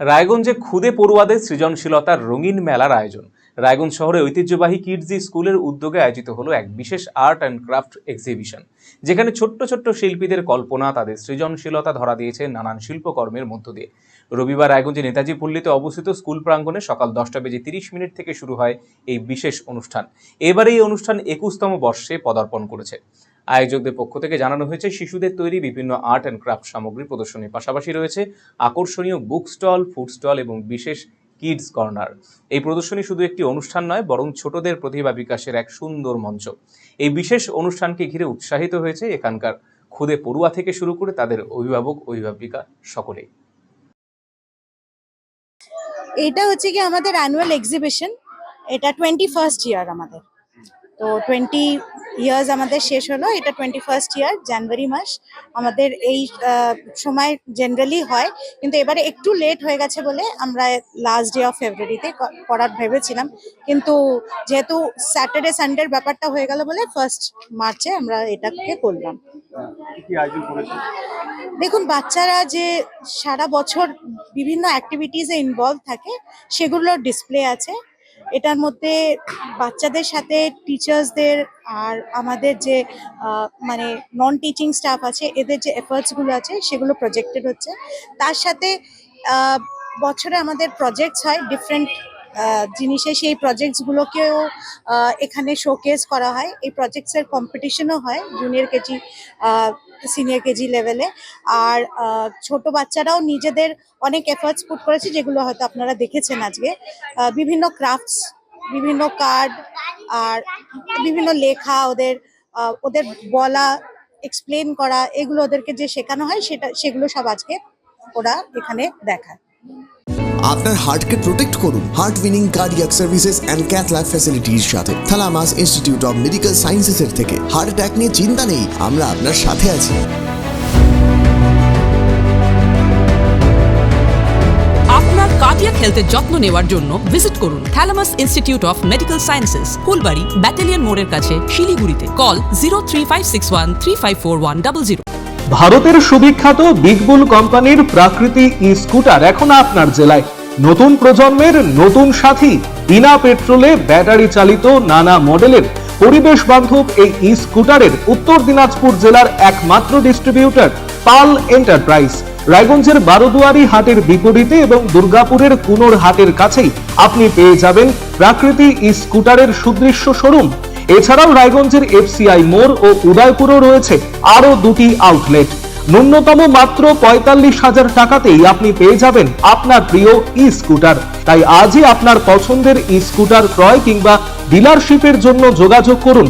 রায়গঞ্জে খুদে পড়ুয়াদের সৃজনশীলতার রঙিন মেলার আয়োজন। রায়গঞ্জ শহরে ঐতিহ্যবাহী কিডজি স্কুলের উদ্যোগে আয়োজিত হলো এক বিশেষ আর্ট অ্যান্ড ক্রাফট এক্সিবিশন, যেখানে ছোট্ট ছোট্ট শিল্পীদের কল্পনা তাদের সৃজনশীলতা ধরা দিয়েছে নানান শিল্পকর্মের মধ্য দিয়ে। রবিবার রায়গঞ্জে নেতাজি পল্লীতে অবস্থিত স্কুল প্রাঙ্গণে সকাল 10:30 থেকে শুরু হয় এই বিশেষ অনুষ্ঠান। এবারে এই অনুষ্ঠান 21তম বর্ষে পদার্পণ করেছে। আয়োজকদের পক্ষ থেকে জানানো হয়েছে, শিশুদের তৈরি বিভিন্ন আর্ট অ্যান্ড ক্রাফট সামগ্রী প্রদর্শনীর পাশাপাশি রয়েছে আকর্ষণীয় বুক স্টল, ফুড স্টল এবং বিশেষ কিডস কর্নার। এই প্রদর্শনী শুধু একটি অনুষ্ঠান নয়, বরং ছোটদের প্রতিভা বিকাশের এক সুন্দর মঞ্চ। এই বিশেষ অনুষ্ঠানকে ঘিরে উৎসাহিত হয়েছে এখানকার খুদে পড়ুয়া থেকে শুরু করে তাদের অভিভাবক অভিভাবিকা সকলেই। এটা হচ্ছে কি আমাদের অ্যানুয়াল এক্সিবিশন, এটা 21st ইয়ার আমাদের। তো 20 ইয়ার্স আমাদের শেষ হলো, এটা 21st ইয়ার জানুয়ারি মাস আমাদের এই সময় জেনারেলি হয়, কিন্তু এবারে একটু লেট হয়ে গেছে বলে আমরা লাস্ট ডে অফ ফেব্রুয়ারিতে করার ভেবেছিলাম, কিন্তু যেহেতু স্যাটারডে সানডের ব্যাপারটা হয়ে গেল বলে 1st মার্চে আমরা এটাকে করলাম। দেখুন, বাচ্চারা যে সারা বছর বিভিন্ন অ্যাক্টিভিটিসে ইনভলভ থাকে সেগুলোর ডিসপ্লে আছে। এটার মধ্যে বাচ্চাদের সাথে টিচার্সদের আর আমাদের যে মানে নন টিচিং স্টাফ আছে এদের যে এফার্টসগুলো আছে সেগুলো প্রজেক্টেড হচ্ছে। তার সাথে বছরে আমাদের প্রজেক্টস হয় ডিফারেন্ট জিনিসে, সেই প্রজেক্টসগুলোকেও এখানে শোকেস করা হয়। এই প্রজেক্টসের কম্পিটিশনও হয় জুনিয়র কেজি সিনিয়র কেজি লেভেলে। আর ছোট বাচ্চারাও নিজেদের অনেক এফার্টস পুট করেছে, যেগুলো হয়তো আপনারা দেখেছেন আজকে। বিভিন্ন ক্রাফটস, বিভিন্ন কার্ড আর বিভিন্ন লেখা, ওদের বলা, এক্সপ্লেন করা, এগুলো ওদেরকে যে শেখানো হয় সেগুলো সব আজকে ওরা এখানে দেখায়। আপনার হার্টকে প্রোটেক্ট করুন heart winning cardiac services and cath lab ফ্যাসিলিটির সাথে। Thalamus institute of medical sciences এর থেকে। হার্ট অ্যাটাক নিয়ে চিন্তা নেই, আমরা আপনার সাথে আছি। আপনার কার্ডিয়াক হেলথের যত্ন নেওয়ার জন্য ভিজিট করুন থালামাস institute of medical sciences, Phulbari, battalion মোড়ের কাছে, শিলিগুড়িতে। কল 03561354100। ভারতের সুবিখ্যাত বিগ বুল কোম্পানির প্রাকৃতি ই স্কুটার এখন আপনার জেলায়। নতুন প্রজন্মের নতুন সাথী, বিনা পেট্রোলে ব্যাটারি চালিত নানা মডেলের পরিবেশ বান্ধব এই ই স্কুটারের উত্তর দিনাজপুর জেলার একমাত্র ডিস্ট্রিবিউটর পাল এন্টারপ্রাইজ। রায়গঞ্জের বারোদুয়ারি হাটের বিপরীতে এবং দুর্গাপুরের কুনোর হাটের কাছেই আপনি পেয়ে যাবেন প্রাকৃতি ই স্কুটারের সুদৃশ্য শোরুম। এছাড়াও রায়গঞ্জের এফসিআই মোড় ও উদয়পুরও রয়েছে আরো দুটি আউটলেট। ন্যূনতম মাত্র 45,000 টাকাতেই আপনি পেয়ে যাবেন আপনার প্রিয় ই স্কুটার। তাই আজই আপনার পছন্দের ই স্কুটার ক্রয় কিংবা ডিলারশিপের জন্য যোগাযোগ করুন